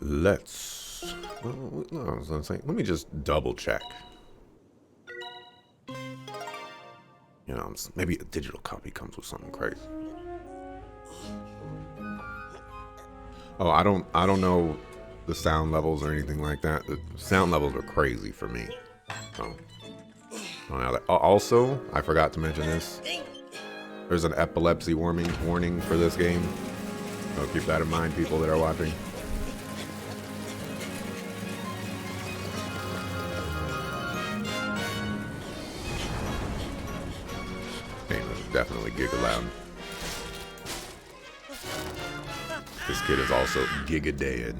Let's. No, I was gonna say, let me just double check. You know, maybe a digital copy comes with something crazy. Oh, I don't know the sound levels or anything like that. The sound levels are crazy for me. Oh, also, I forgot to mention this. There's an epilepsy warning for this game. So keep that in mind, people that are watching. Game is definitely giga loud. This kid is also giga dead.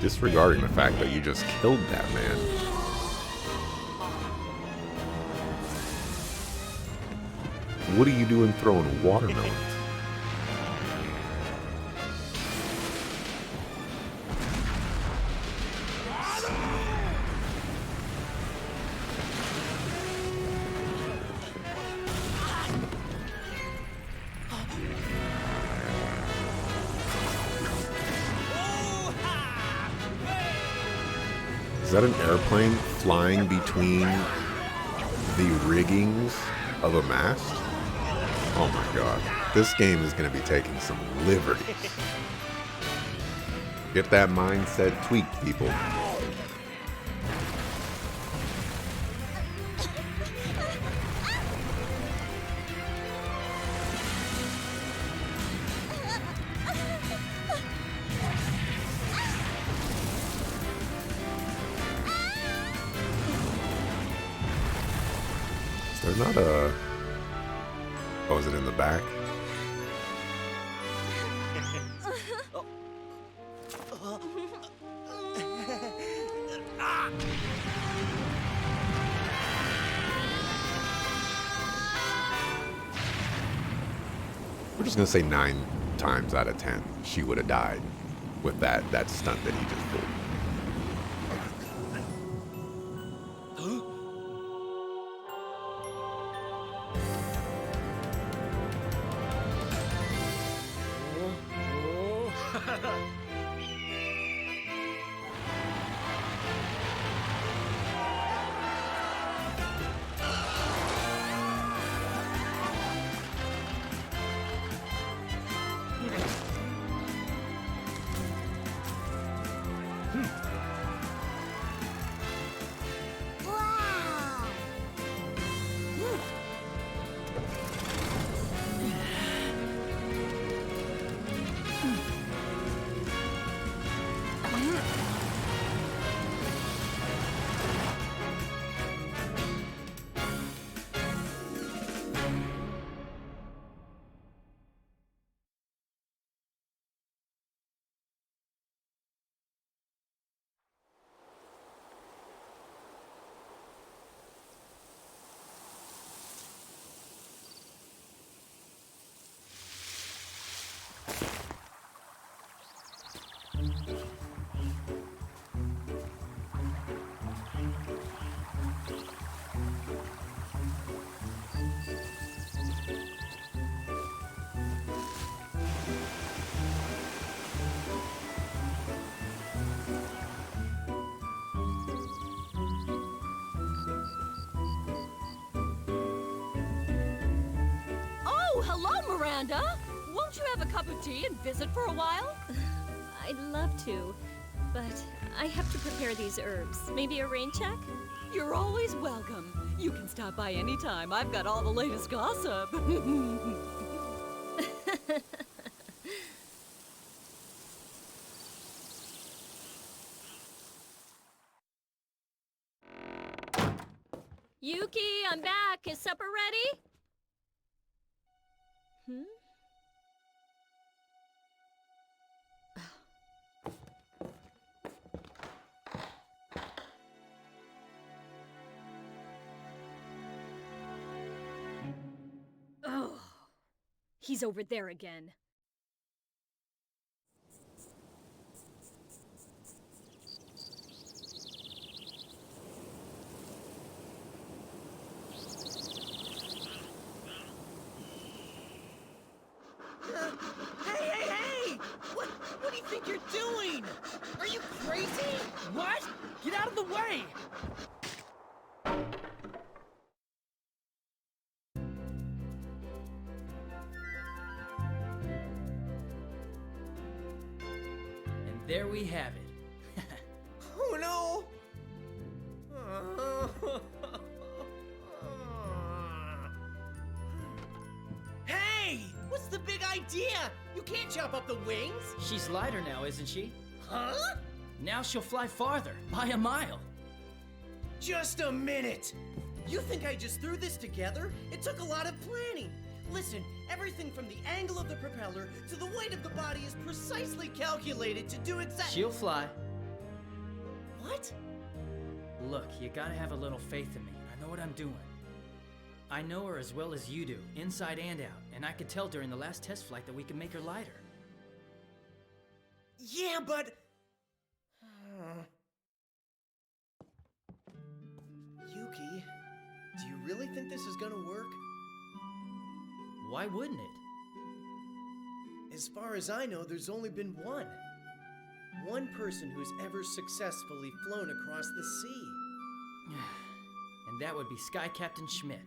Disregarding the fact that you just killed that man. What are you doing throwing watermelons? Is that an airplane flying between the riggings of a mast? Oh my god. This game is going to be taking some liberties. Get that mindset tweaked, people. There's not a... Oh, is it in the back? We're just gonna say 9 times out of 10 she would have died with that stunt that he just pulled. Hello, Miranda! Won't you have a cup of tea and visit for a while? I'd love to, but I have to prepare these herbs. Maybe a rain check? You're always welcome. You can stop by anytime. I've got all the latest gossip. Yuki, I'm back. Is supper ready? Hmm? Oh, he's over there again. Hey! What do you think you're doing? Are you crazy? What? Get out of the way! And there we have it. Oh no! Hey! What's the big idea? You can't chop up the wings! She's lighter now, isn't she? Huh? Now she'll fly farther, by a mile. Just a minute! You think I just threw this together? It took a lot of planning. Listen, everything from the angle of the propeller to the weight of the body is precisely calculated to do exactly. She'll fly. What? Look, you gotta have a little faith in me. I know what I'm doing. I know her as well as you do, inside and out, and I could tell during the last test flight that we can make her lighter. Yeah, but... Yuki, do you really think this is gonna work? Why wouldn't it? As far as I know, there's only been one. One person who's ever successfully flown across the sea. And that would be Sky Captain Schmidt.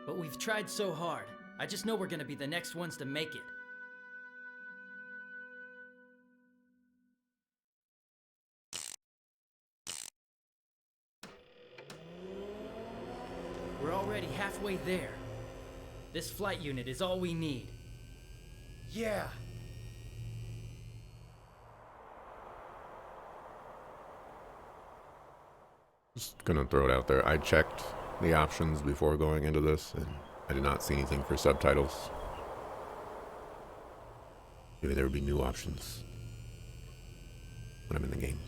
But we've tried so hard. I just know we're gonna be the next ones to make it. We're already halfway there. This flight unit is all we need. Yeah. Just gonna throw it out there. I checked the options before going into this, and I did not see anything for subtitles. Maybe there would be new options when I'm in the game.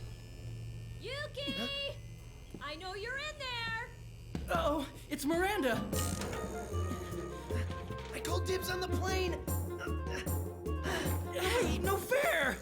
Yuki! I know you're in there! Oh, it's Miranda! I called dibs on the plane! Hey, no fair!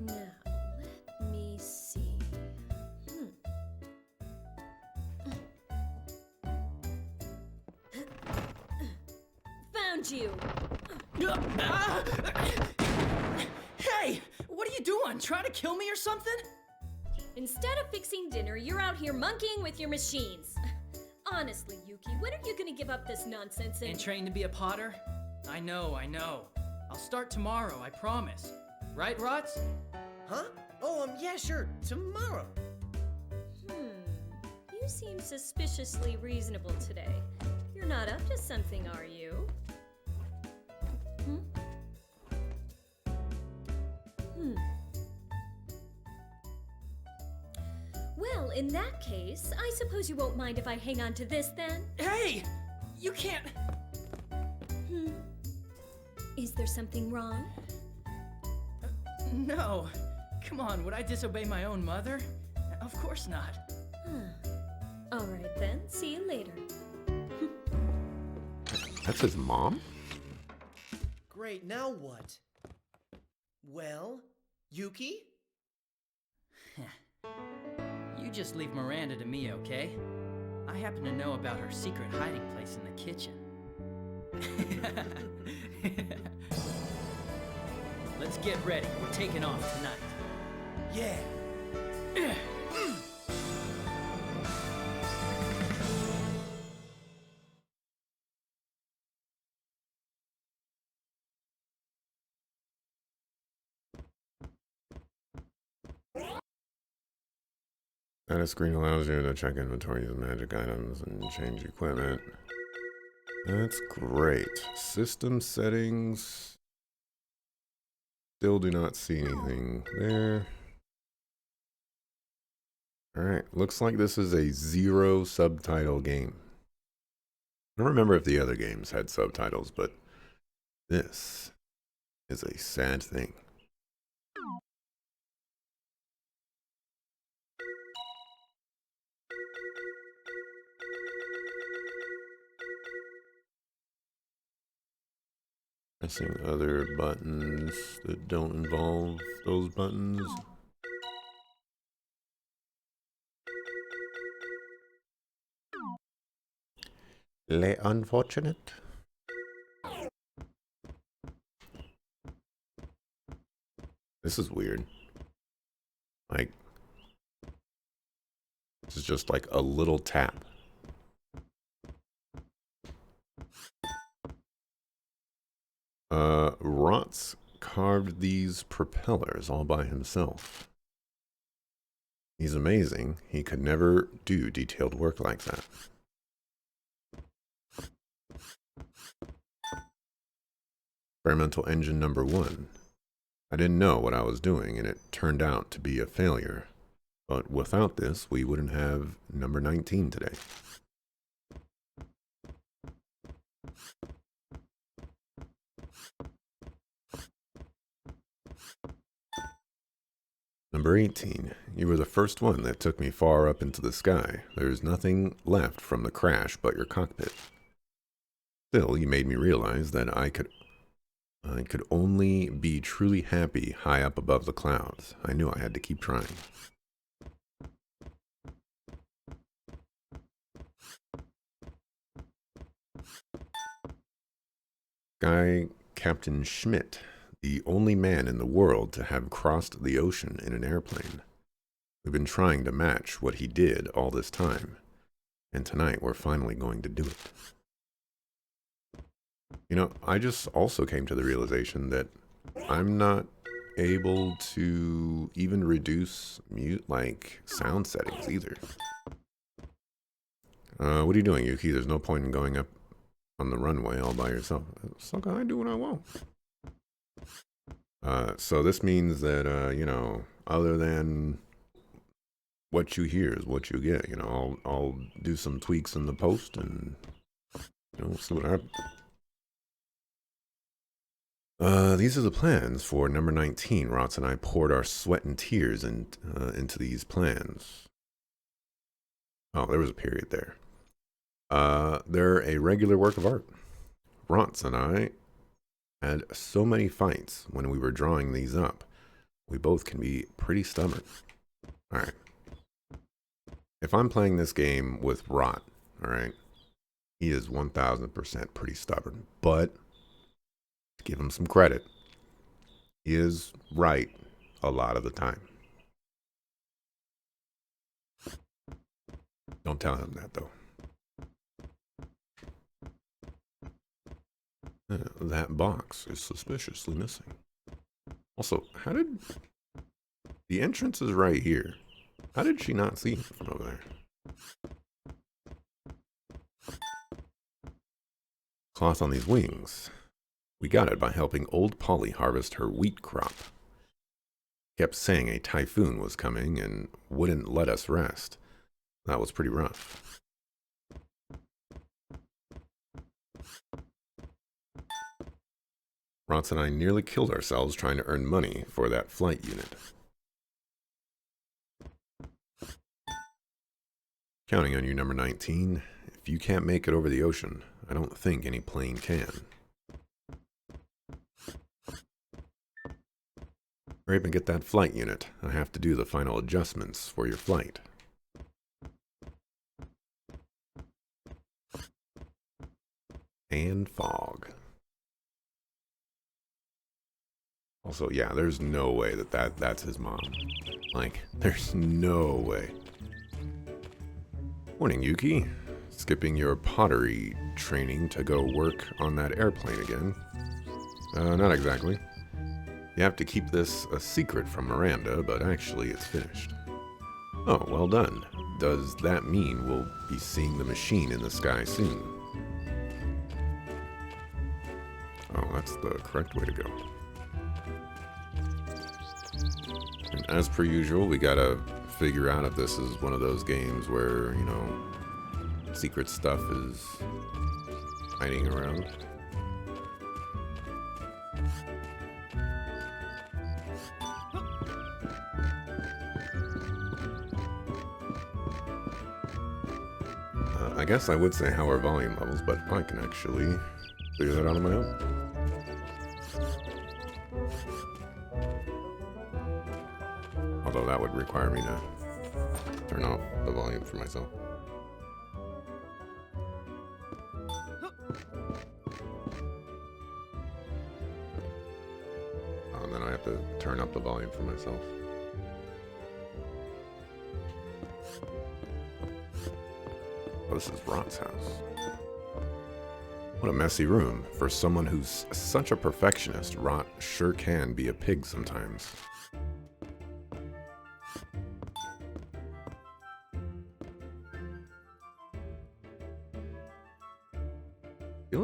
Now, let me see. Found you! Hey! What are you doing? Trying to kill me or something? Instead of fixing dinner, you're out here monkeying with your machines. Honestly, Yuki, when are you gonna give up this nonsense And train to be a potter? I know. I'll start tomorrow, I promise. Right, Rots? Huh? Oh, yeah, sure. Tomorrow. You seem suspiciously reasonable today. You're not up to something, are you? Well, in that case, I suppose you won't mind if I hang on to this then? Hey! You can't... Is there something wrong? No. Come on, would I disobey my own mother? Of course not. All right then, see you later. That's his mom? Great, now what? Well, Yuki? You just leave Miranda to me, okay? I happen to know about her secret hiding place in the kitchen. Let's get ready. We're taking off tonight. Yeah. That screen allows you to check inventory, use magic items, and change equipment. That's great. System settings. Still do not see anything there. Alright, looks like this is a 0 subtitle game. I don't remember if the other games had subtitles, but this is a sad thing. Pressing other buttons that don't involve those buttons. Le unfortunate. This is weird. Like, this is just like a little tap. Rotz carved these propellers all by himself. He's amazing. He could never do detailed work like that. Experimental engine number 1. I didn't know what I was doing, and it turned out to be a failure. But without this, we wouldn't have number 19 today. Number 18. You were the first one that took me far up into the sky. There's nothing left from the crash but your cockpit. Still, you made me realize that I could only be truly happy high up above the clouds. I knew I had to keep trying. Guy Captain Schmidt, the only man in the world to have crossed the ocean in an airplane. We've been trying to match what he did all this time, and tonight we're finally going to do it. You know, I just also came to the realization that I'm not able to even reduce sound settings either. What are you doing, Yuki? There's no point in going up on the runway all by yourself. So I do what I want. So this means that, other than what you hear is what you get. You know, I'll do some tweaks in the post and, see what happens. These are the plans for number 19. Rotz and I poured our sweat and tears into these plans. Oh, there was a period there. They're a regular work of art. Rotz and I had so many fights when we were drawing these up. We both can be pretty stubborn. Alright. If I'm playing this game with Rot, alright, he is 1000% pretty stubborn. But, to give him some credit, he is right a lot of the time. Don't tell him that, though. That box is suspiciously missing. Also, how did... The entrance is right here. How did she not see him from over there? Cloth on these wings. We got it by helping old Polly harvest her wheat crop. Kept saying a typhoon was coming and wouldn't let us rest. That was pretty rough. Rotz and I nearly killed ourselves trying to earn money for that flight unit. Counting on you, number 19. If you can't make it over the ocean, I don't think any plane can. Hurry up and get that flight unit. I have to do the final adjustments for your flight. And fog. Also, yeah, there's no way that's his mom. Like, there's no way. Morning, Yuki. Skipping your pottery training to go work on that airplane again. Not exactly. You have to keep this a secret from Miranda, but actually it's finished. Oh, well done. Does that mean we'll be seeing the machine in the sky soon? Oh, that's the correct way to go. And as per usual, we gotta figure out if this is one of those games where, you know, secret stuff is hiding around. I guess I would say how are volume levels, but I can actually figure that out on my own. Although that would require me to turn off the volume for myself. And then I have to turn up the volume for myself. Oh, this is Rot's house. What a messy room. For someone who's such a perfectionist, Rot sure can be a pig sometimes. I feel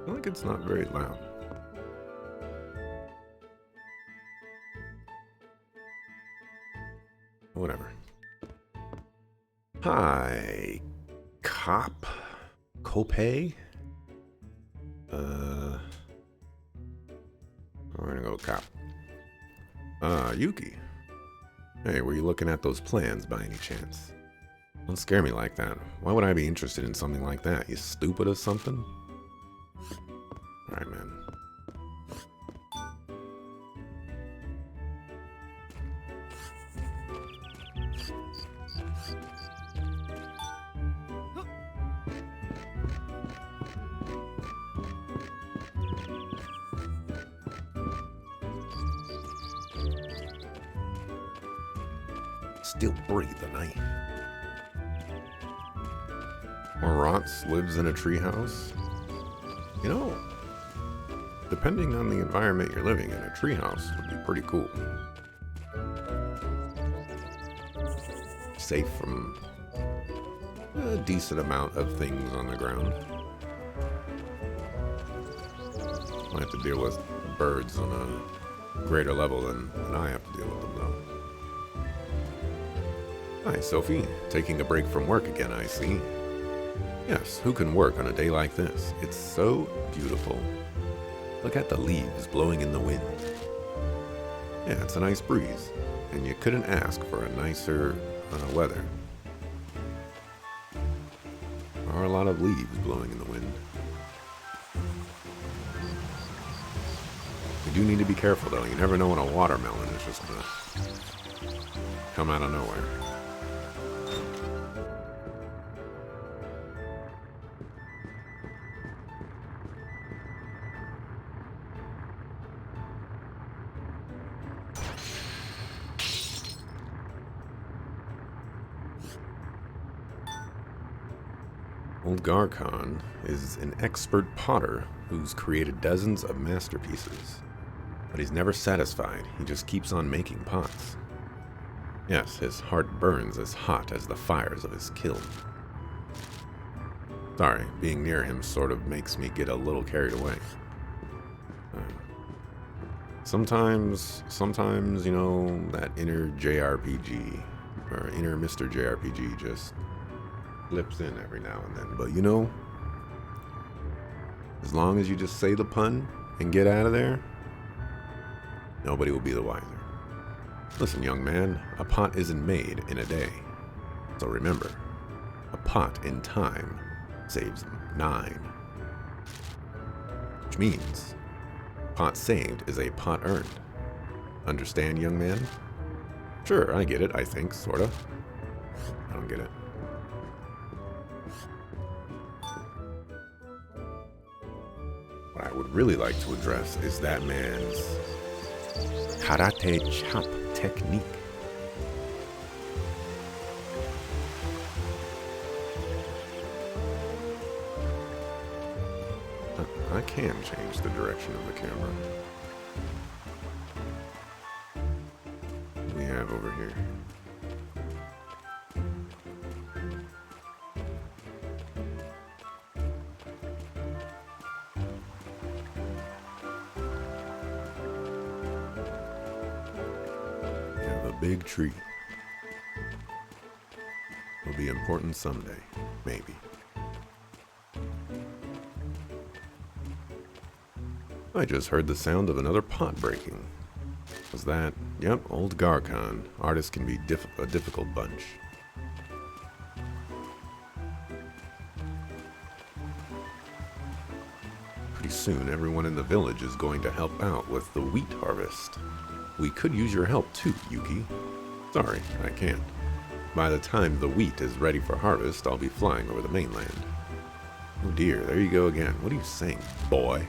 like it's not very loud. Whatever. Hi, cop? Copay? We're gonna go cop. Yuki. Hey, were you looking at those plans by any chance? Don't scare me like that. Why would I be interested in something like that? You stupid or something? Alright, man. Still breathing, eh? Rotz lives in a treehouse. You know, depending on the environment you're living in, a treehouse would be pretty cool. Safe from a decent amount of things on the ground. I have to deal with birds on a greater level than I have to deal with them, though. Hi, Sophie. Taking a break from work again, I see. Yes, who can work on a day like this? It's so beautiful. Look at the leaves blowing in the wind. Yeah, it's a nice breeze, and you couldn't ask for a nicer weather. There are a lot of leaves blowing in the wind. You do need to be careful, though. You never know when a watermelon is just gonna come out of nowhere. Old Garcon is an expert potter who's created dozens of masterpieces. But he's never satisfied, he just keeps on making pots. Yes, his heart burns as hot as the fires of his kiln. Sorry, being near him sort of makes me get a little carried away. Sometimes, you know, that inner JRPG, or inner Mr. JRPG just slips in every now and then. But you know, as long as you just say the pun and get out of there, nobody will be the wiser. Listen, young man, a pot isn't made in a day. So remember, a pot in time saves 9. Which means Pot saved is a pot earned. Understand, young man? Sure, I get it, I think, sorta. I don't get it. What I would really like to address is that man's karate chop technique. I can change the direction of the camera. What do we have over here? We have a big tree. It'll be important someday, maybe. I just heard the sound of another pot breaking. Was that? Yep, old Garcon. Artists can be a difficult bunch. Pretty soon, everyone in the village is going to help out with the wheat harvest. We could use your help too, Yuki. Sorry, I can't. By the time the wheat is ready for harvest, I'll be flying over the mainland. Oh dear, there you go again. What are you saying, boy?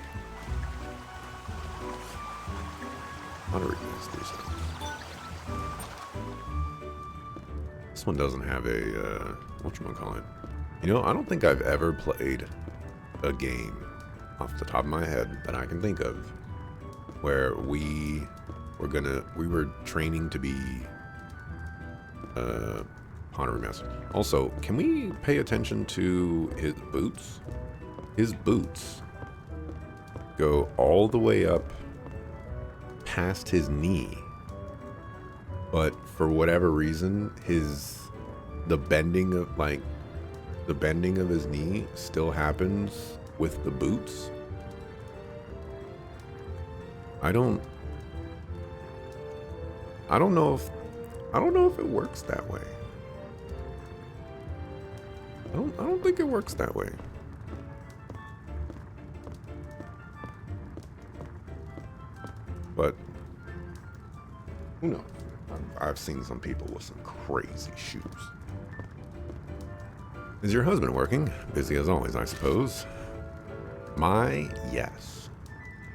Pottery Masters. This one doesn't have a, whatchamacallit. You know, I don't think I've ever played a game off the top of my head that I can think of where we were training to be pottery master. Also, can we pay attention to his boots? His boots go all the way up past his knee, but for whatever reason the bending of his knee still happens with the boots. I don't know if it works that way. I don't think it works that way. But who knows? I've seen some people with some crazy shoes. Is your husband working? Busy as always, I suppose. Yes.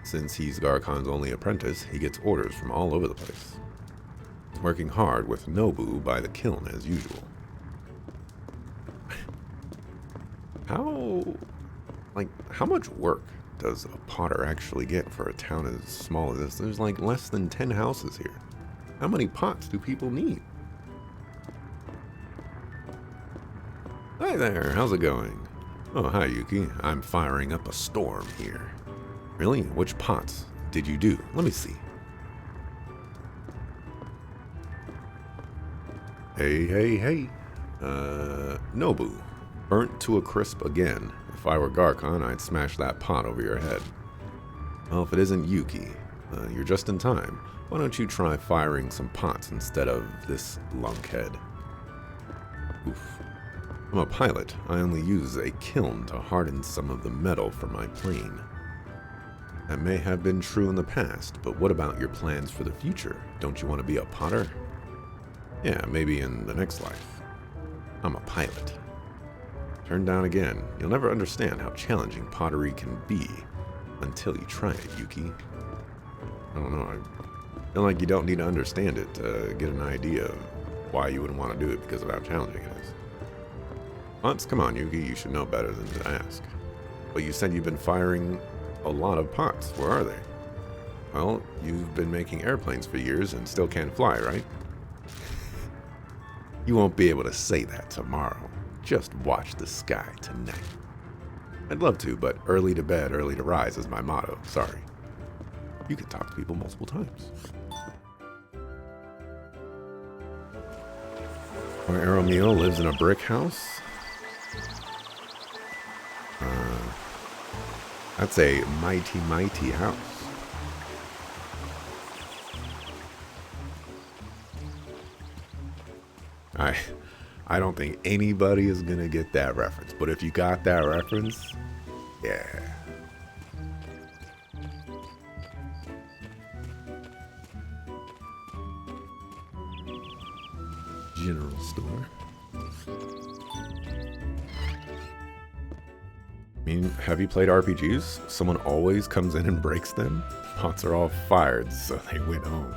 Since he's Garcon's only apprentice, he gets orders from all over the place. He's working hard with Nobu by the kiln as usual. How much work does a potter actually get for a town as small as this? There's like less than 10 houses here. How many pots do people need? Hi there, how's it going? Oh, hi Yuki. I'm firing up a storm here. Really? Which pots did you do? Let me see. Hey. Nobu. Burnt to a crisp again. If I were Garcon, I'd smash that pot over your head. Well, if it isn't Yuki, you're just in time. Why don't you try firing some pots instead of this lunkhead? Oof. I'm a pilot. I only use a kiln to harden some of the metal for my plane. That may have been true in the past, but what about your plans for the future? Don't you want to be a potter? Yeah, maybe in the next life. I'm a pilot. Turn down again. You'll never understand how challenging pottery can be until you try it, Yuki. I don't know. I feel like you don't need to understand it to get an idea of why you wouldn't want to do it because of how challenging it is. Once, come on, Yuki. You should know better than to ask. But you said you've been firing a lot of pots. Where are they? Well, you've been making airplanes for years and still can't fly, right? You won't be able to say that tomorrow. Just watch the sky tonight. I'd love to, but early to bed, early to rise is my motto. Sorry. You can talk to people multiple times. Our Aromio lives in a brick house. That's a mighty, mighty house. I don't think anybody is gonna get that reference, but if you got that reference, yeah. general store. I mean, have you played RPGs? Someone always comes in and breaks them. Pots are all fired, so they went home.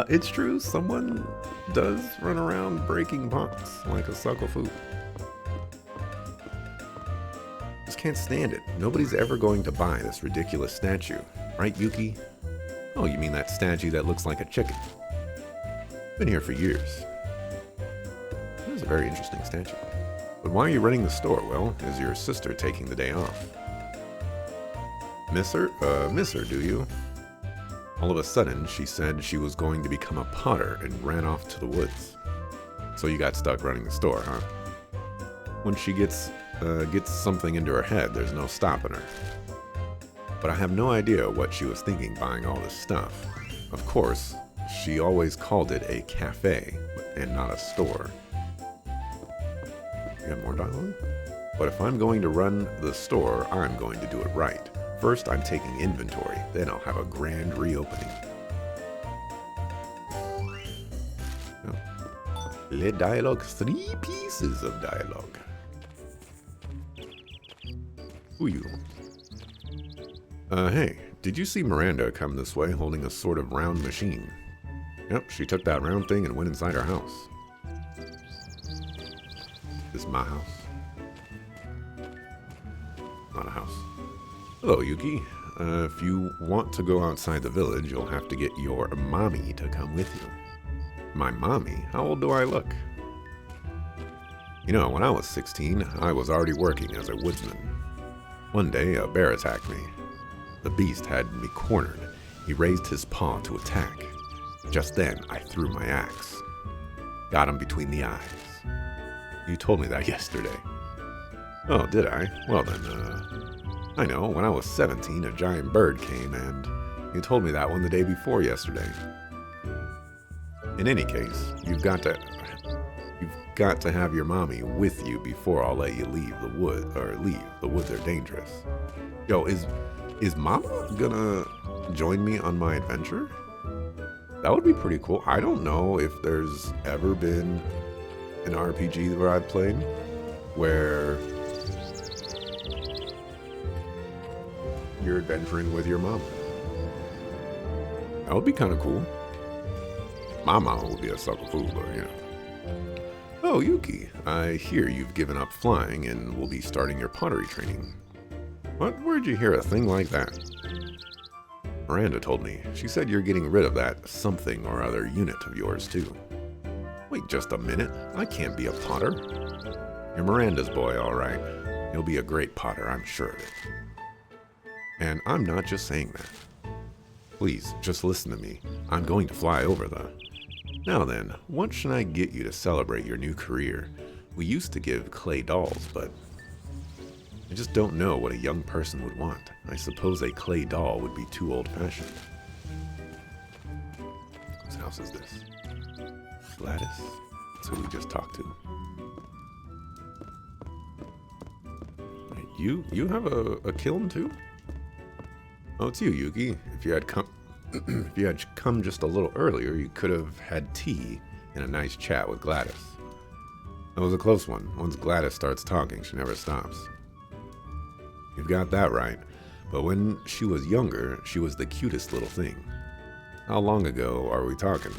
It's true, someone does run around breaking pots like a sucker food. Just can't stand it. Nobody's ever going to buy this ridiculous statue. Right, Yuki? Oh, you mean that statue that looks like a chicken? Been here for years. That is a very interesting statue. But why are you running the store? Well, is your sister taking the day off? Miss her, do you? All of a sudden, she said she was going to become a potter and ran off to the woods. So you got stuck running the store, huh? When she gets something into her head, there's no stopping her. But I have no idea what she was thinking buying all this stuff. Of course, she always called it a cafe and not a store. You have more dialogue? But if I'm going to run the store, I'm going to do it right. First, I'm taking inventory, then I'll have a grand reopening. Oh. Le dialogue, 3 pieces of dialogue. Who you? Hey, did you see Miranda come this way holding a sort of round machine? Yep, she took that round thing and went inside her house. This is my house. Not a house. Hello, Yuki. If you want to go outside the village, you'll have to get your mommy to come with you. My mommy? How old do I look? You know, when I was 16, I was already working as a woodsman. One day, a bear attacked me. The beast had me cornered. He raised his paw to attack. Just then, I threw my axe. Got him between the eyes. You told me that yesterday. Oh, did I? Well then, I know, when I was 17, a giant bird came and you told me that one the day before yesterday. In any case, you've got to have your mommy with you before I'll let you leave the wood, or leave. The woods are dangerous. Yo, is Mama gonna join me on my adventure? That would be pretty cool. I don't know if there's ever been an RPG where I've played where you're adventuring with your mom. That would be kind of cool. My mom would be a sucker fool, but you know. Oh, Yuki, I hear you've given up flying and will be starting your pottery training. What? Where'd you hear a thing like that? Miranda told me. She said you're getting rid of that something or other unit of yours, too. Wait just a minute. I can't be a potter. You're Miranda's boy, all right. He'll be a great potter, I'm sure of it. And I'm not just saying that. Please, just listen to me. I'm going to fly over the... Now then, what should I get you to celebrate your new career? We used to give clay dolls, but I just don't know what a young person would want. I suppose a clay doll would be too old-fashioned. Whose house is this? Gladys? That's who we just talked to. Right, you have a kiln too? Oh, it's you, Yuki. If you had come just a little earlier, you could have had tea and a nice chat with Gladys. That was a close one. Once Gladys starts talking, she never stops. You've got that right. But when she was younger, she was the cutest little thing. How long ago are we talking?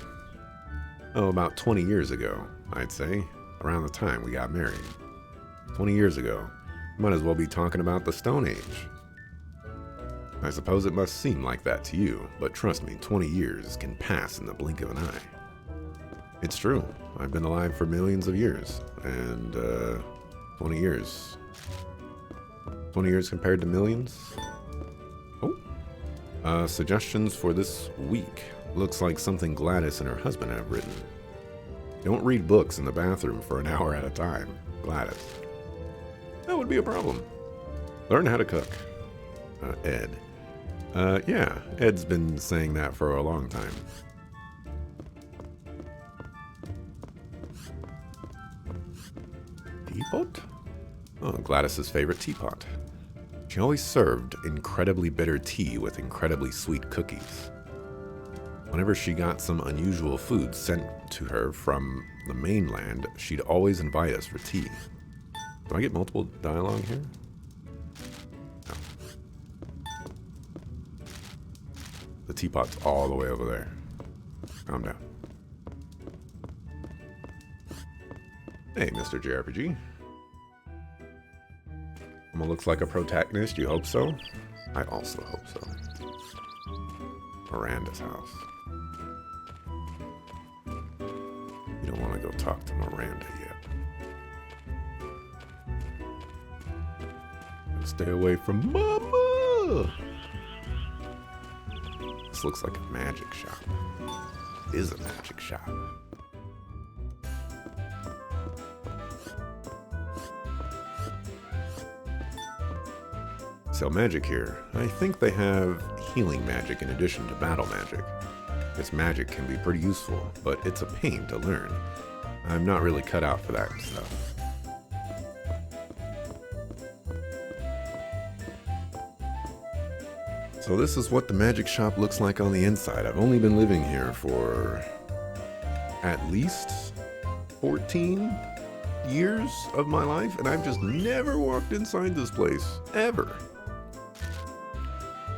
Oh, about 20 years ago, I'd say. Around the time we got married. 20 years ago. Might as well be talking about the Stone Age. I suppose it must seem like that to you, but trust me, 20 years can pass in the blink of an eye. It's true. I've been alive for millions of years, and 20 years. 20 years compared to millions? Oh. Suggestions for this week. Looks like something Gladys and her husband have written. Don't read books in the bathroom for an hour at a time. Gladys. That would be a problem. Learn how to cook. Ed. Yeah, Ed's been saying that for a long time. Teapot? Oh, Gladys's favorite teapot. She always served incredibly bitter tea with incredibly sweet cookies. Whenever she got some unusual food sent to her from the mainland, she'd always invite us for tea. Do I get multiple dialogue here? No. The teapot's all the way over there. Calm down. Hey, Mr. JRPG. Someone looks like a protagonist. You hope so? I also hope so. Miranda's house. You don't want to go talk to Miranda yet. Stay away from Mama! This looks like a magic shop. It is a magic shop. Sell magic here. I think they have healing magic in addition to battle magic. This magic can be pretty useful, but it's a pain to learn. I'm not really cut out for that stuff. So this is what the magic shop looks like on the inside. I've only been living here for at least 14 years of my life, and I've just never walked inside this place, ever.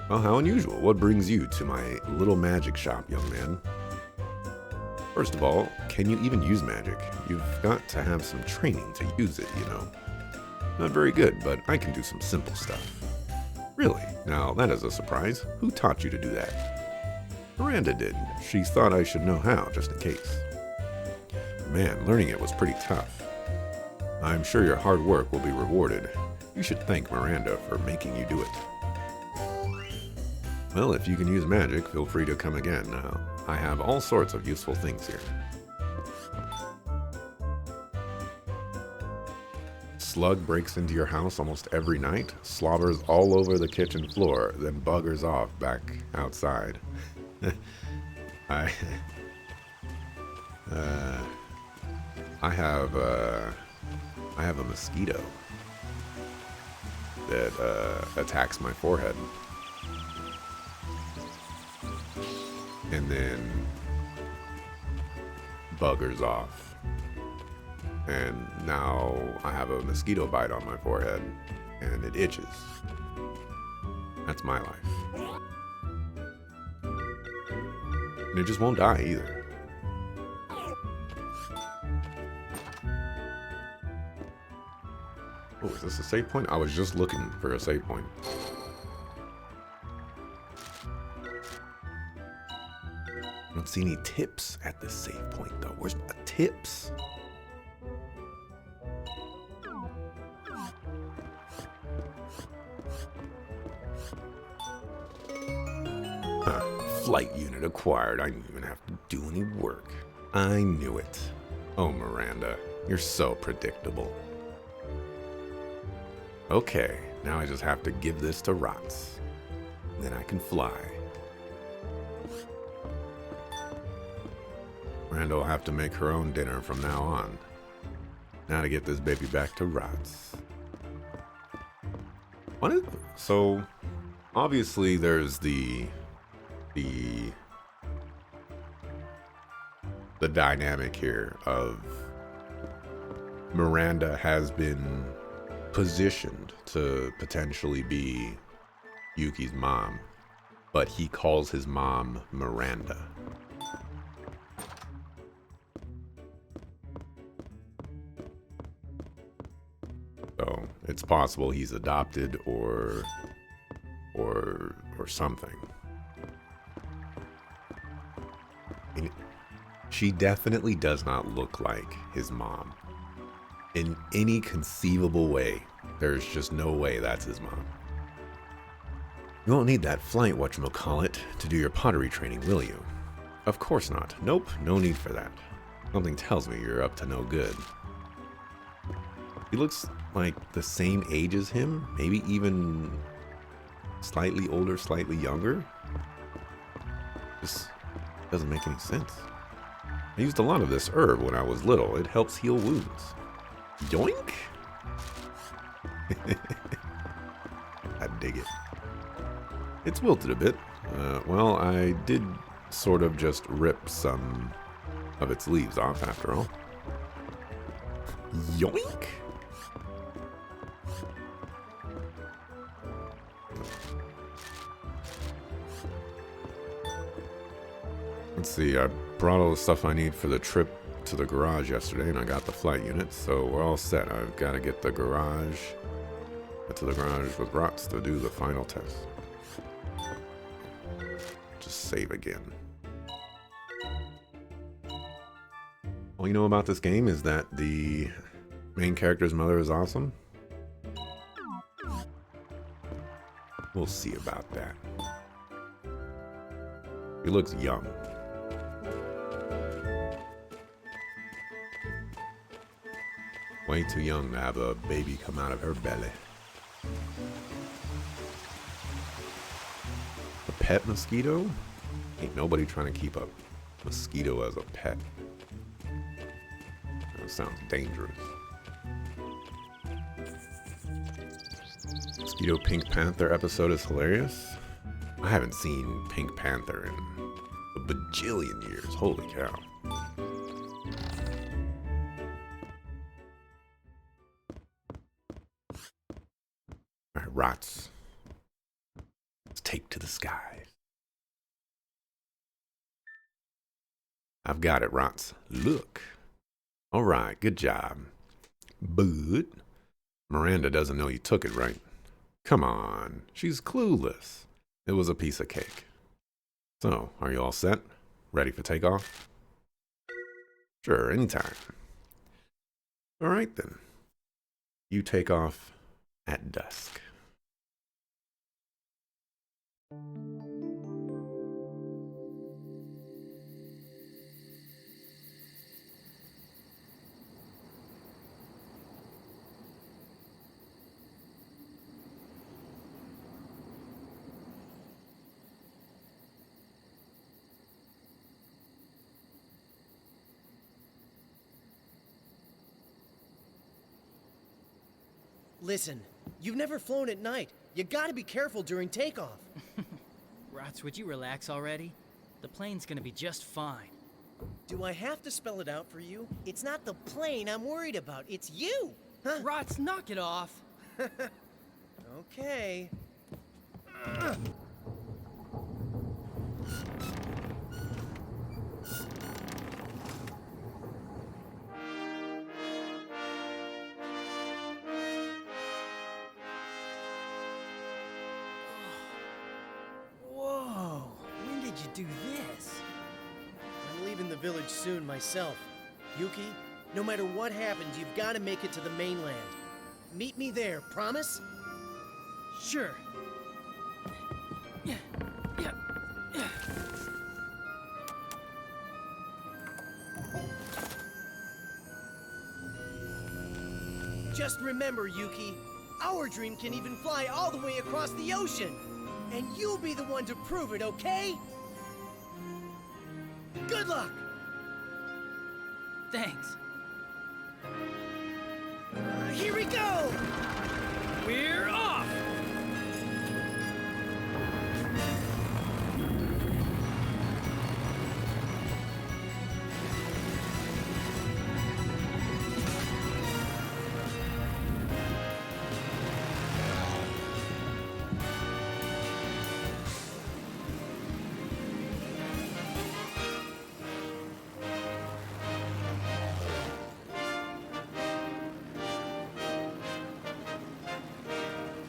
Well, how unusual. What brings you to my little magic shop, young man? First of all, can you even use magic? You've got to have some training to use it, you know. Not very good, but I can do some simple stuff. Really? Now, that is a surprise. Who taught you to do that? Miranda did. She thought I should know how, just in case. Man, learning it was pretty tough. I'm sure your hard work will be rewarded. You should thank Miranda for making you do it. Well, if you can use magic, feel free to come again. I have all sorts of useful things here. Slug breaks into your house almost every night, slobbers all over the kitchen floor, then buggers off back outside. I have a mosquito that attacks my forehead. And then buggers off. And now I have a mosquito bite on my forehead and it itches. That's my life. And it just won't die either. Oh, is this a save point? I was just looking for a save point. I don't see any tips at this save point, though. Where's my tips? Flight unit acquired. I didn't even have to do any work. I knew it. Oh, Miranda, you're so predictable. Okay, now I just have to give this to Rots. Then I can fly. Miranda will have to make her own dinner from now on. Now to get this baby back to Rots. So, obviously there's the dynamic here of Miranda has been positioned to potentially be Yuki's mom, but he calls his mom Miranda. So it's possible he's adopted or something. And she definitely does not look like his mom. In any conceivable way, there's just no way that's his mom. You won't need that flight, whatchamacallit, to do your pottery training, will you? Of course not. Nope, no need for that. Something tells me you're up to no good. He looks like the same age as him, maybe even slightly older, slightly younger. Just doesn't make any sense. I used a lot of this herb when I was little. It helps heal wounds. Yoink! I dig it. It's wilted a bit. Well, I did sort of just rip some of its leaves off after all. Yoink! Let's see, I brought all the stuff I need for the trip to the garage yesterday, and I got the flight unit, so we're all set. I've got to get to the garage with Rots to do the final test. Just save again. All you know about this game is that the main character's mother is awesome. We'll see about that. He looks young. Way too young to have a baby come out of her belly. A pet mosquito? Ain't nobody trying to keep a mosquito as a pet. That sounds dangerous. Mosquito Pink Panther episode is hilarious. I haven't seen Pink Panther in a bajillion years. Holy cow. Alright, Rots. Let's take to the skies. I've got it, Rots. Look. Alright, good job. But Miranda doesn't know you took it, right? Come on. She's clueless. It was a piece of cake. So, are you all set? Ready for takeoff? Sure, anytime. Alright then. You take off at dusk. Listen, you've never flown at night. You gotta be careful during takeoff. Rots, would you relax already? The plane's gonna be just fine. Do I have to spell it out for you? It's not the plane I'm worried about, it's you! Huh? Rots, knock it off! Okay. Whoa! When did you do this? I'm leaving the village soon myself. Yuki, no matter what happens, you've gotta make it to the mainland. Meet me there, promise? Sure. Just remember, Yuki, our dream can even fly all the way across the ocean. And you'll be the one to prove it, okay? Good luck! Thanks. Here we go! We're off!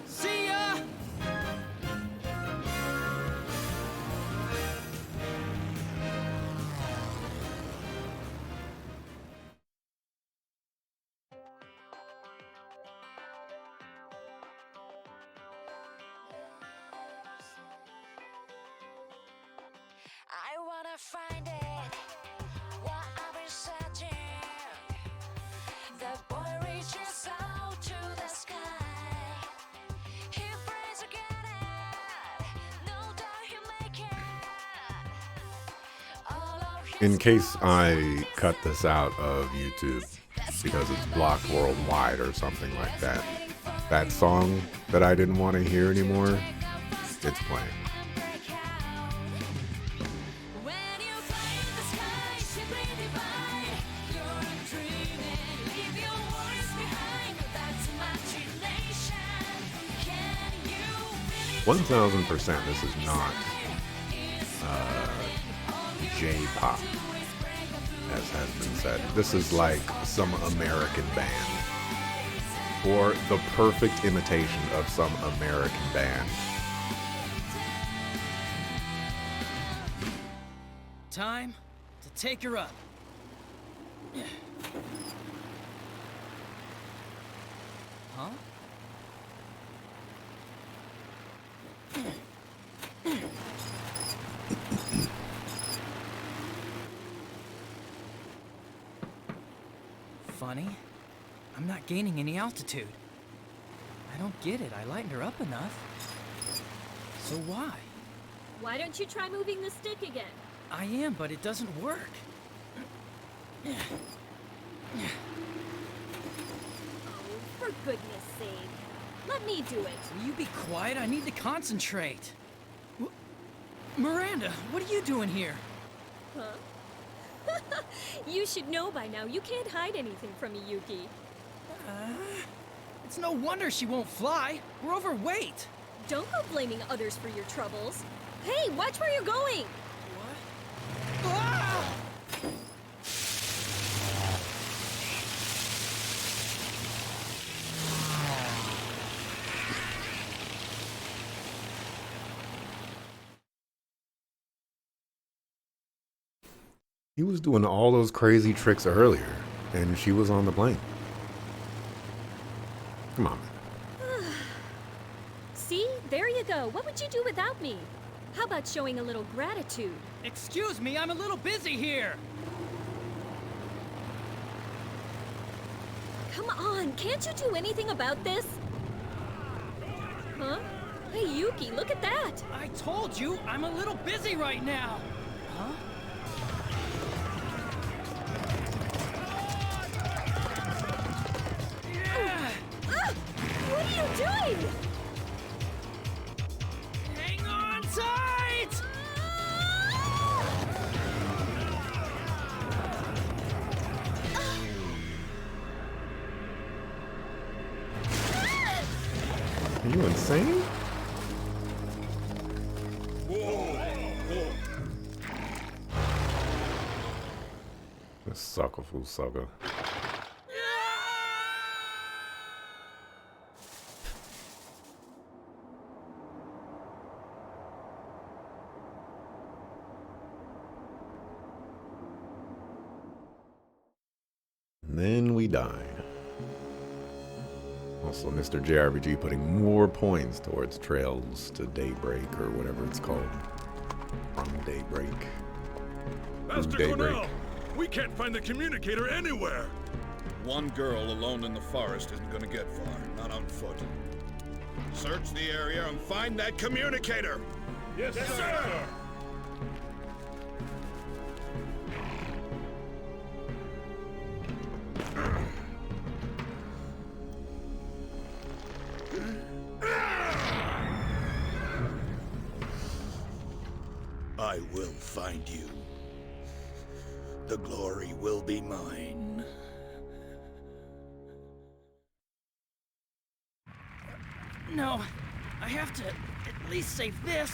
See ya! I wanna find it. What I've been searching. The boy reaches out to the sky. He prays to get it. No doubt he'll make it. All of his In case I goals cut this out of YouTube because it's blocked worldwide or something like that, that song that I didn't want to hear anymore, it's playing. When 1000% this is not J-pop, as has been said. This is like some American band, or the perfect imitation of some American band. Time to take her up. Huh? Funny. I'm not gaining any altitude. I don't get it. I lightened her up enough. So why? Why don't you try moving the stick again? I am, but it doesn't work. Oh, for goodness sake. Let me do it. Will you be quiet? I need to concentrate. Miranda, what are you doing here? Huh? You should know by now, you can't hide anything from me, Yuki. It's no wonder she won't fly. We're overweight. Don't go blaming others for your troubles. Hey, watch where you're going! What? Ah! He was doing all those crazy tricks earlier, and she was on the plane. Come on, man. See? There you go. What would you do without me? How about showing a little gratitude? Excuse me, I'm a little busy here. Come on, can't you do anything about this? Huh? Hey, Yuki, look at that! I told you, I'm a little busy right now. Huh? Ah! What are you doing? Hang on tight! Are you insane? This sucker fool sucker. And then we died. Also, Mr. JRPG putting more points towards Trails to Daybreak, or whatever it's called. From Daybreak. Master Daybreak. Cornell, we can't find the communicator anywhere. One girl alone in the forest isn't gonna get far, not on foot. Search the area and find that communicator! Yes, sir. I will find you. The glory will be mine. No, I have to at least save this.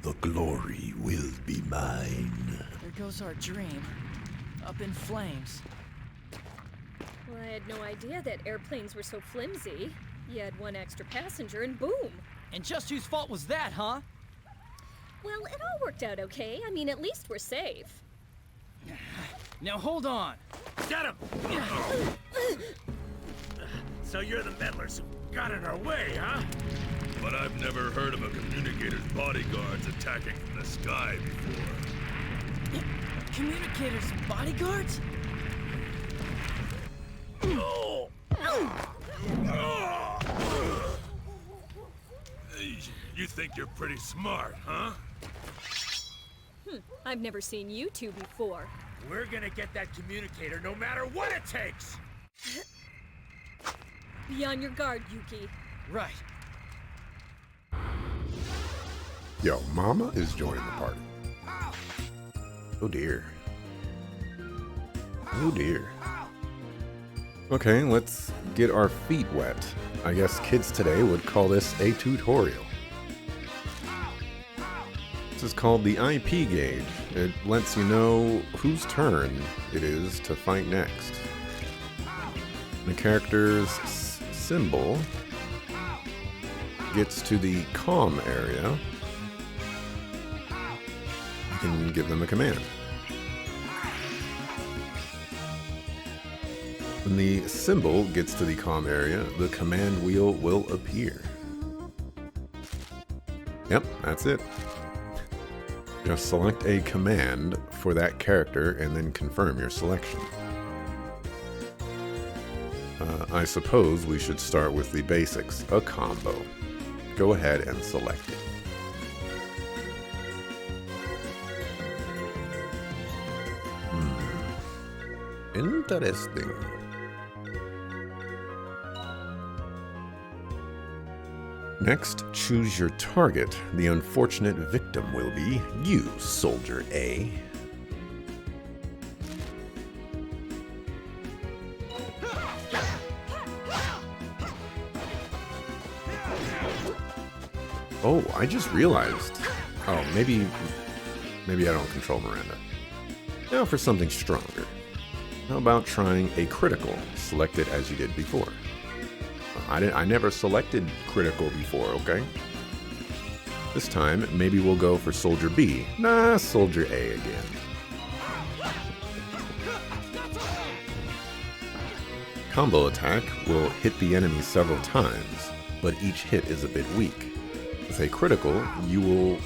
The glory will be mine. There goes our dream. Up in flames. Well, I had no idea that airplanes were so flimsy. You had one extra passenger and boom! And just whose fault was that, huh? Well, it all worked out okay. I mean, at least we're safe. Now hold on. Get him! So you're the meddlers who got in our way, huh? But I've never heard of a communicator's bodyguards attacking from the sky before. Communicators and bodyguards? You think you're pretty smart, huh? I've never seen you two before. We're gonna get that communicator no matter what it takes! Be on your guard, Yuki. Right. Yo, Mama is joining the party. Oh dear. Oh dear. Okay, let's get our feet wet. I guess kids today would call this a tutorial. This is called the IP gauge. It lets you know whose turn it is to fight next. The character's symbol gets to the calm area. You can give them a command. When the symbol gets to the calm area, the command wheel will appear. Yep, that's it. Just select a command for that character and then confirm your selection. I suppose we should start with the basics, a combo. Go ahead and select it. Interesting. Next, choose your target. The unfortunate victim will be you, Soldier A. Oh, I just realized. Oh, maybe I don't control Miranda. Now for something stronger. How about trying a critical? Select it as you did before. I never selected critical before, okay? This time, maybe we'll go for Soldier B. Nah, Soldier A again. Combo attack will hit the enemy several times, but each hit is a bit weak. With a critical, you will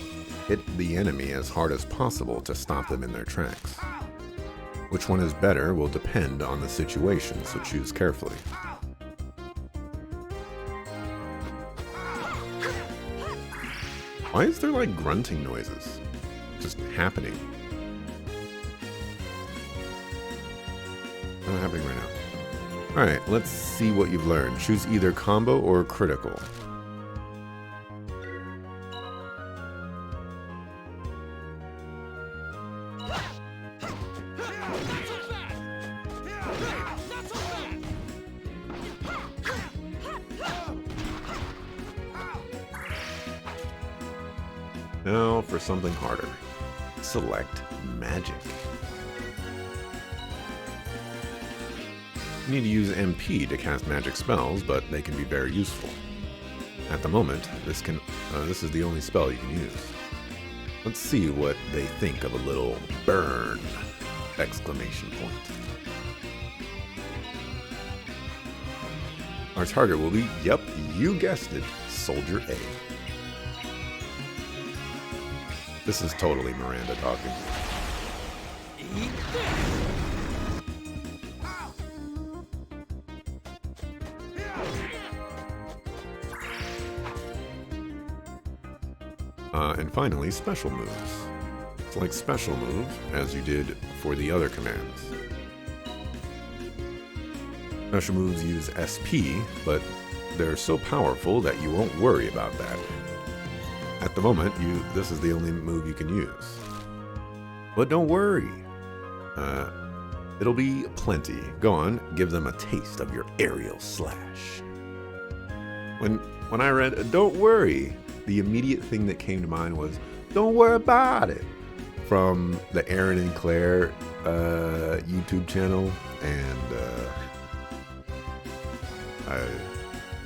hit the enemy as hard as possible to stop them in their tracks. Which one is better will depend on the situation, so choose carefully. Why is there like grunting noises just happening? Not happening right now. Alright, let's see what you've learned. Choose either combo or critical. Now for something harder. Select magic. You need to use MP to cast magic spells, but they can be very useful. At the moment, this is the only spell you can use. Let's see what they think of a little burn! Exclamation point. Our target will be, yep, you guessed it, Soldier A. This is totally Miranda talking. And finally, special moves. Select special move, as you did for the other commands. Special moves use SP, but they're so powerful that you won't worry about that. At the moment, this is the only move you can use. But don't worry. It'll be plenty. Go on, give them a taste of your aerial slash. When I read, don't worry, the immediate thing that came to mind was, don't worry about it, from the Aaron and Claire YouTube channel, and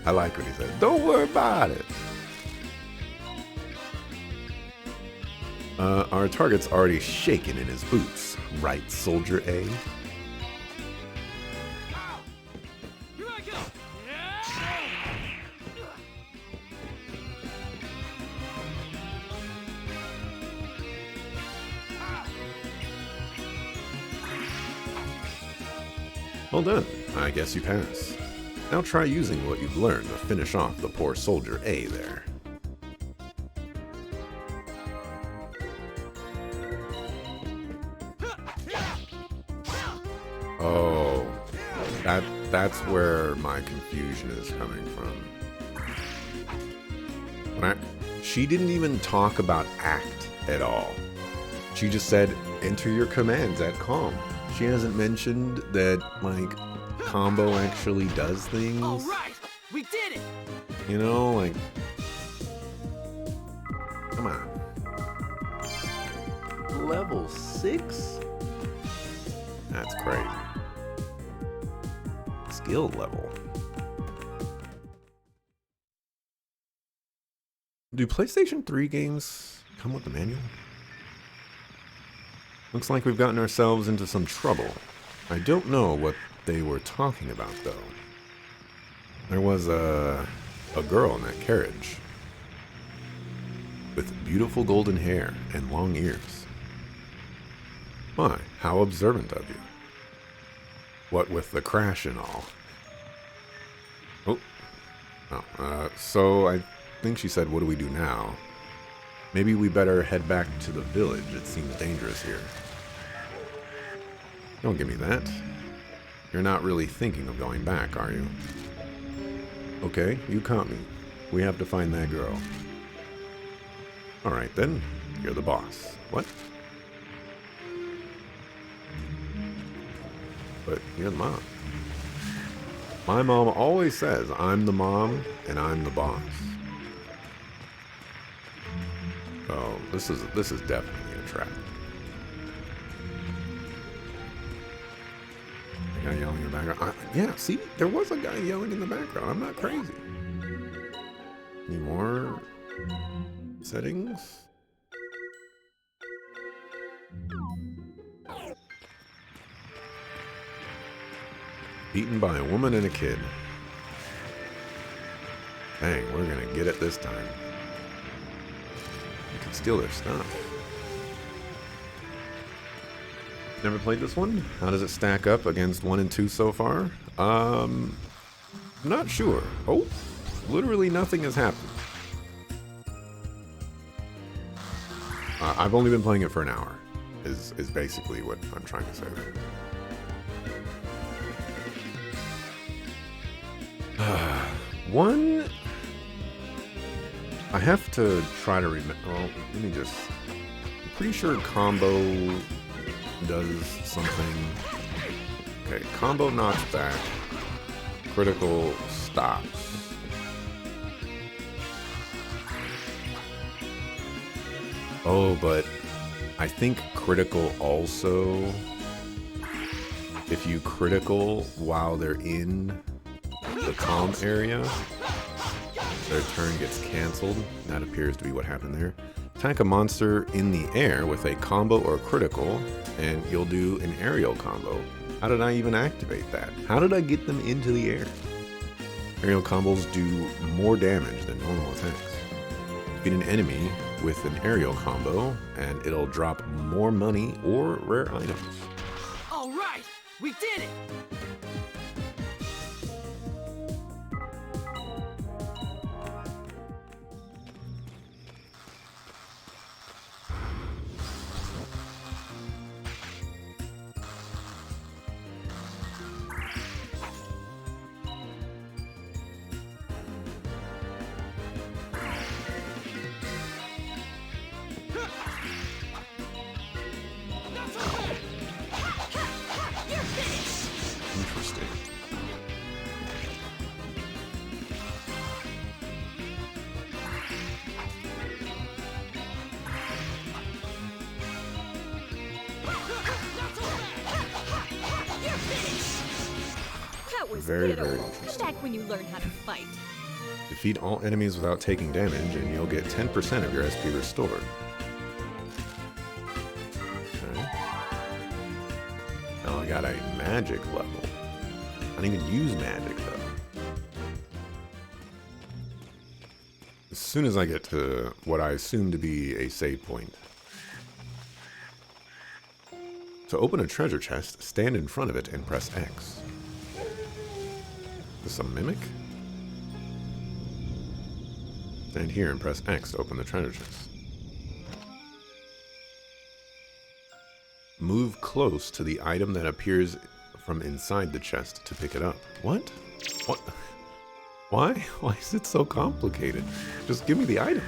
I like what he said. Don't worry about it. Our target's already shaking in his boots, right, Soldier A? Well done. I guess you pass. Now try using what you've learned to finish off the poor Soldier A there. Oh, that's where my confusion is coming from. She didn't even talk about act at all. She just said, enter your commands at calm. She hasn't mentioned that, like, combo actually does things. All right, we did it. You know, like, come on. Level 6? That's great. Skill level. Do PlayStation 3 games come with the manual? Looks like we've gotten ourselves into some trouble. I don't know what they were talking about, though. There was a girl in that carriage with beautiful golden hair and long ears. My, how observant of you. What with the crash and all. So I think she said, what do we do now? Maybe we better head back to the village. It seems dangerous here. Don't give me that. You're not really thinking of going back, are you? Okay, you caught me. We have to find that girl. Alright then, you're the boss. What? But you're the mom. My mom always says, I'm the mom and I'm the boss. Oh, this is definitely a trap. A guy yelling in the background. Yeah, see, there was a guy yelling in the background. I'm not crazy. Any more settings? Beaten by a woman and a kid. Dang, we're gonna get it this time. We can steal their stuff. Never played this one? How does it stack up against 1 and 2 so far? I'm not sure. Oh, literally nothing has happened. I've only been playing it for an hour, is basically what I'm trying to say there. One, I have to try to remember. Well, let me just. I'm pretty sure combo does something. Okay, combo knocks back. Critical stops. Oh, but I think critical also. If you critical while they're in the calm area, their turn gets canceled. That appears to be what happened there. Attack a monster in the air with a combo or critical, and you'll do an aerial combo. How did I even activate that? How did I get them into the air? Aerial combos do more damage than normal attacks. Beat an enemy with an aerial combo, and it'll drop more money or rare items. All right, we did it. Interesting. That was Very, good. very Come interesting. back when you learn how to fight. Defeat all enemies without taking damage, and you'll get 10% of your SP restored. Okay. Now I got a magic level. I don't even use magic, though. As soon as I get to what I assume to be a save point. To open a treasure chest, stand in front of it and press X. Is this a mimic? Stand here and press X to open the treasure chest. Move close to the item that appears from inside the chest to pick it up. What? What? Why? Why is it so complicated? Just give me the item.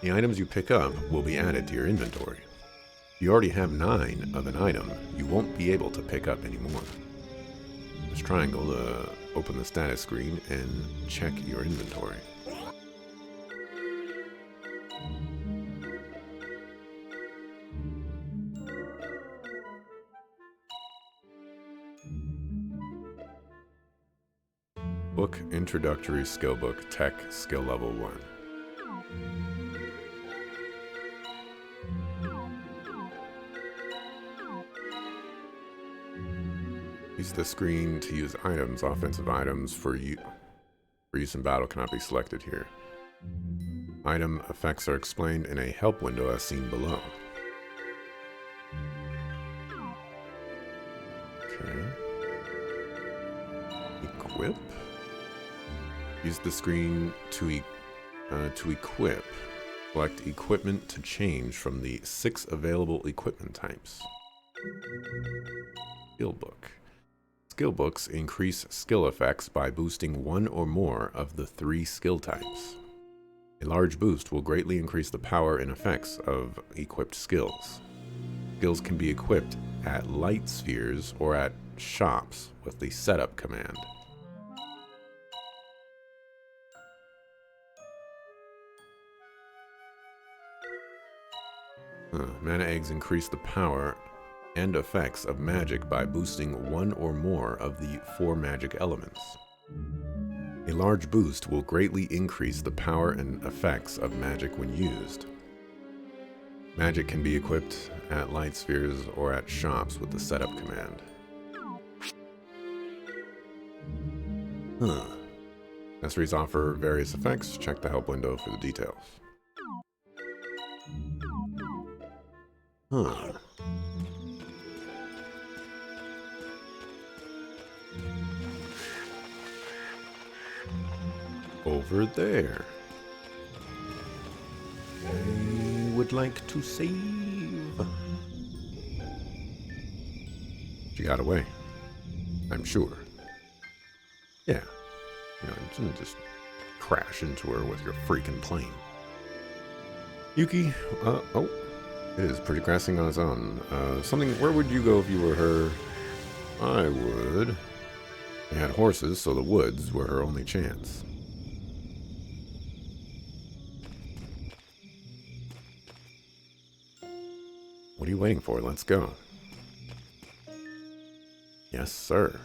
The items you pick up will be added to your inventory. you already have 9 of an item, you won't be able to pick up any more. Use triangle to open the status screen and check your inventory. Book Introductory Skill Book Tech Skill Level 1. Use the screen to use items. Offensive items for use in battle cannot be selected here. Item effects are explained in a help window as seen below. Okay. Equip. Use the screen to equip. Select equipment to change from the 6 available equipment types. Skill book. Skill books increase skill effects by boosting 1 or more of the 3 skill types. A large boost will greatly increase the power and effects of equipped skills. Skills can be equipped at light spheres or at shops with the setup command. Mana eggs increase the power and effects of magic by boosting 1 or more of the 4 magic elements. A large boost will greatly increase the power and effects of magic when used. Magic can be equipped at light spheres or at shops with the setup command. Accessories offer various effects. Check the help window for the details. Over there. I would like to save. She got away. I'm sure. Yeah. You know, you didn't just crash into her with your freaking plane. Yuki, oh. It is pretty grassing on its own. Where would you go if you were her? I would. They had horses, so the woods were her only chance. What are you waiting for? Let's go. Yes, sir.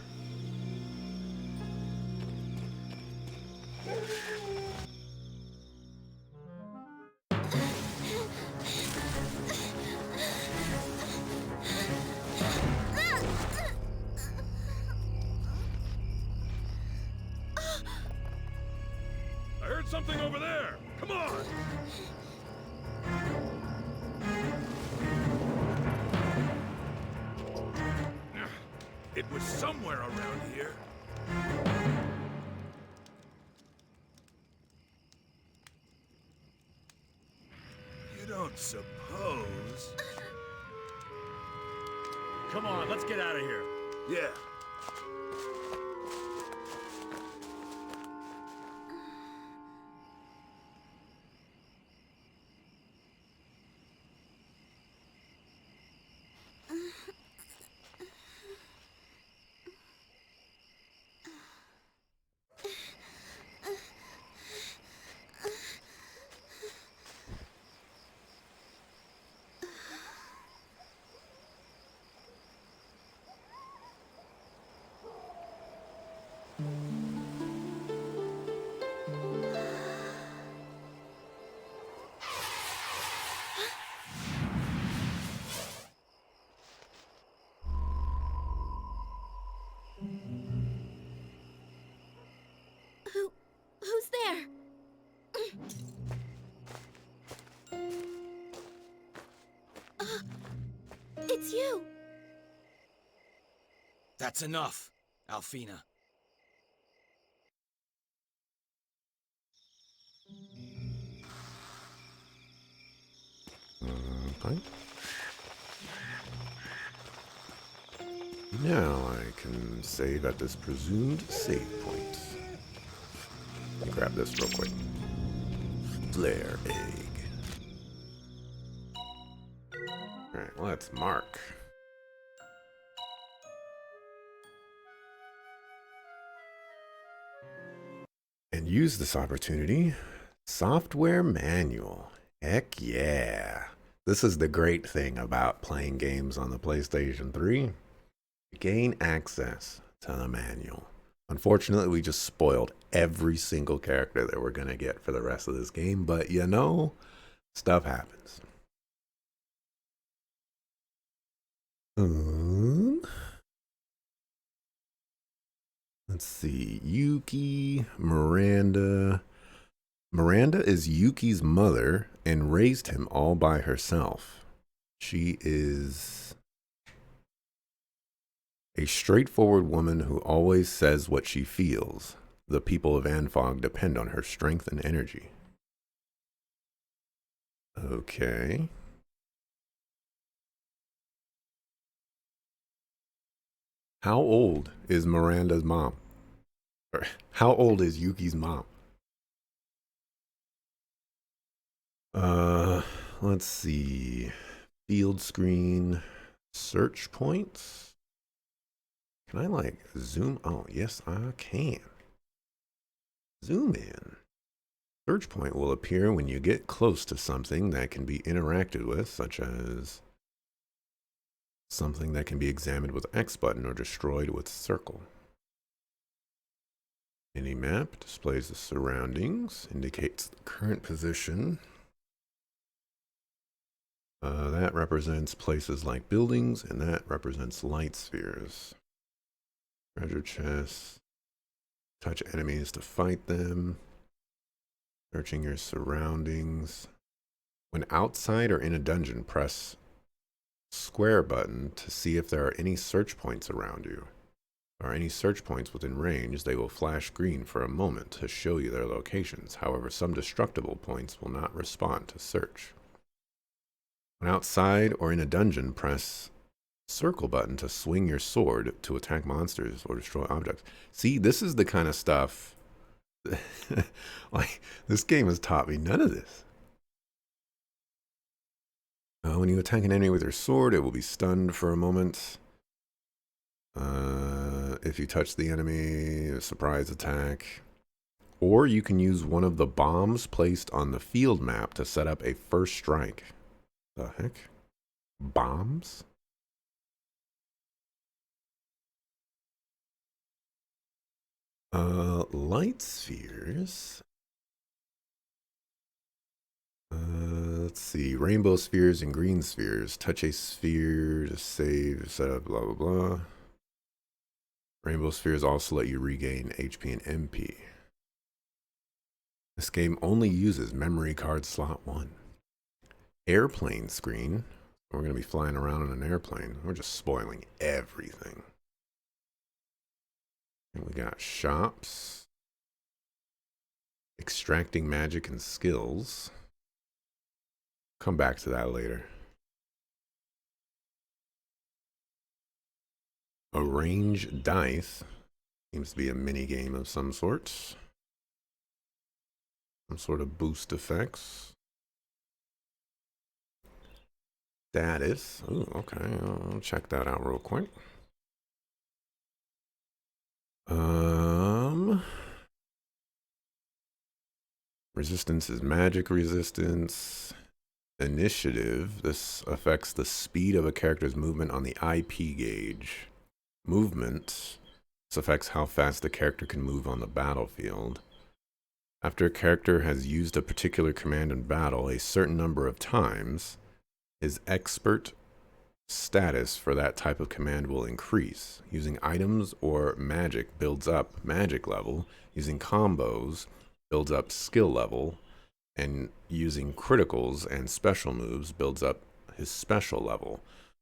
Something over there! Come on! It was somewhere around here. You don't suppose... Come on, let's get out of here. Yeah. Who's there? It's you! That's enough, Alfina. Fine. Now I can save at this presumed save point. Let me grab this real quick. Flare egg. Alright. Let's mark. And use this opportunity. Software manual. Heck yeah. This is the great thing about playing games on the PlayStation 3. You gain access to the manual. Unfortunately, we just spoiled every single character that we're going to get for the rest of this game, but you know, stuff happens. Let's see. Yuki, Miranda. Miranda is Yuki's mother and raised him all by herself. She is a straightforward woman who always says what she feels. The people of Anfog depend on her strength and energy. Okay. How old is Miranda's mom? Or how old is Yuki's mom? Let's see. Field screen, search points. Can I like zoom? Oh, yes, I can. Zoom in. Search point will appear when you get close to something that can be interacted with, such as something that can be examined with X button or destroyed with circle. Any map displays the surroundings, indicates the current position. That represents places like buildings, and that represents light spheres. Treasure chests. Touch enemies to fight them. Searching your surroundings. When outside or in a dungeon, press square button to see if there are any search points around you. If there are any search points within range, they will flash green for a moment to show you their locations. However, some destructible points will not respond to search. When outside or in a dungeon, press circle button to swing your sword to attack monsters or destroy objects. See, this is the kind of stuff like this game has taught me none of this. When you attack an enemy with your sword, it will be stunned for a moment. If you touch the enemy, a surprise attack. Or you can use one of the bombs placed on the field map to set up a first strike. The heck? Bombs? Light spheres. Let's see. Rainbow spheres and green spheres. Touch a sphere to save, set up, blah, blah, blah. Rainbow spheres also let you regain HP and MP. This game only uses memory card slot 1. Airplane screen. We're going to be flying around in an airplane. We're just spoiling everything. And we got shops. Extracting magic and skills. Come back to that later. Arrange dice. Seems to be a mini game of some sort. Some sort of boost effects. Status. Ooh, okay. I'll check that out real quick. Resistance is magic resistance. Initiative. This affects the speed of a character's movement on the IP gauge. Movement. This affects how fast the character can move on the battlefield. After a character has used a particular command in battle a certain number of times, his expert status for that type of command will increase. Using items or magic builds up magic level. Using combos builds up skill level. And using criticals and special moves builds up his special level.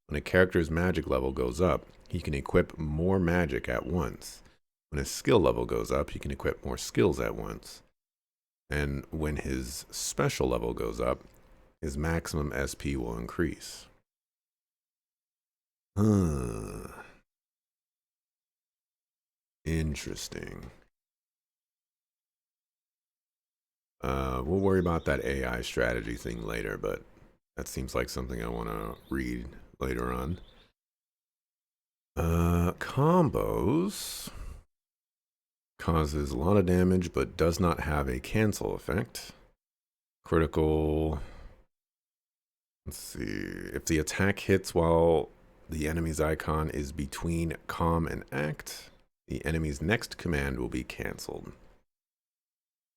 When a character's magic level goes up, he can equip more magic at once. When his skill level goes up, he can equip more skills at once. And when his special level goes up, his maximum SP will increase. Interesting. We'll worry about that AI strategy thing later, but that seems like something I want to read later on. Combos causes a lot of damage but does not have a cancel effect. Critical. Let's see. If the attack hits while the enemy's icon is between calm and act, the enemy's next command will be canceled.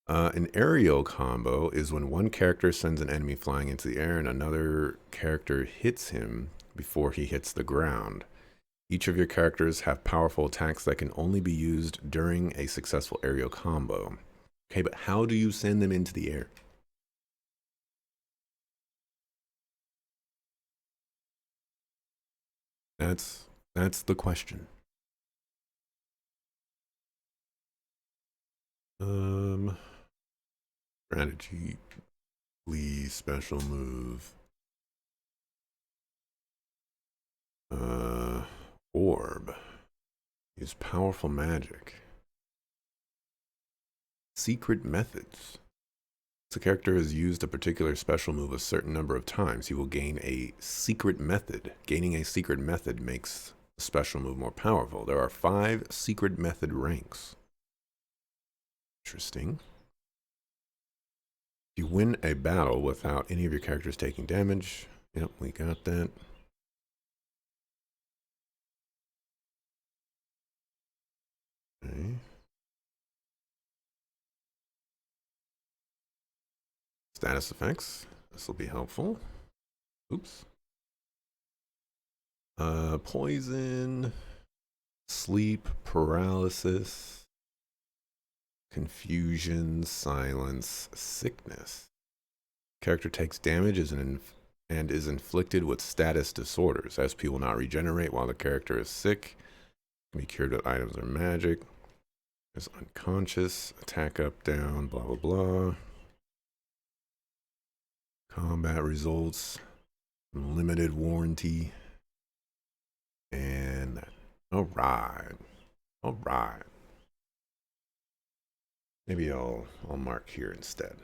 An aerial combo is when one character sends an enemy flying into the air and another character hits him before he hits the ground. Each of your characters have powerful attacks that can only be used during a successful aerial combo. Okay, but how do you send them into the air? That's the question. Strategy, please, special move. Orb. Use powerful magic. Secret methods. If the character has used a particular special move a certain number of times, he will gain a secret method. Gaining a secret method makes the special move more powerful. There are 5 secret method ranks. Interesting. You win a battle without any of your characters taking damage. Yep, we got that. Okay. Status effects. This will be helpful. Oops. Poison, sleep, paralysis, confusion, silence, sickness. Character takes damage and is inflicted with status disorders. SP will not regenerate while the character is sick. Can be cured with items or magic. Is unconscious. Attack up, down, blah, blah, blah. Combat results. Limited warranty. And alright. Alright. Maybe I'll mark here instead.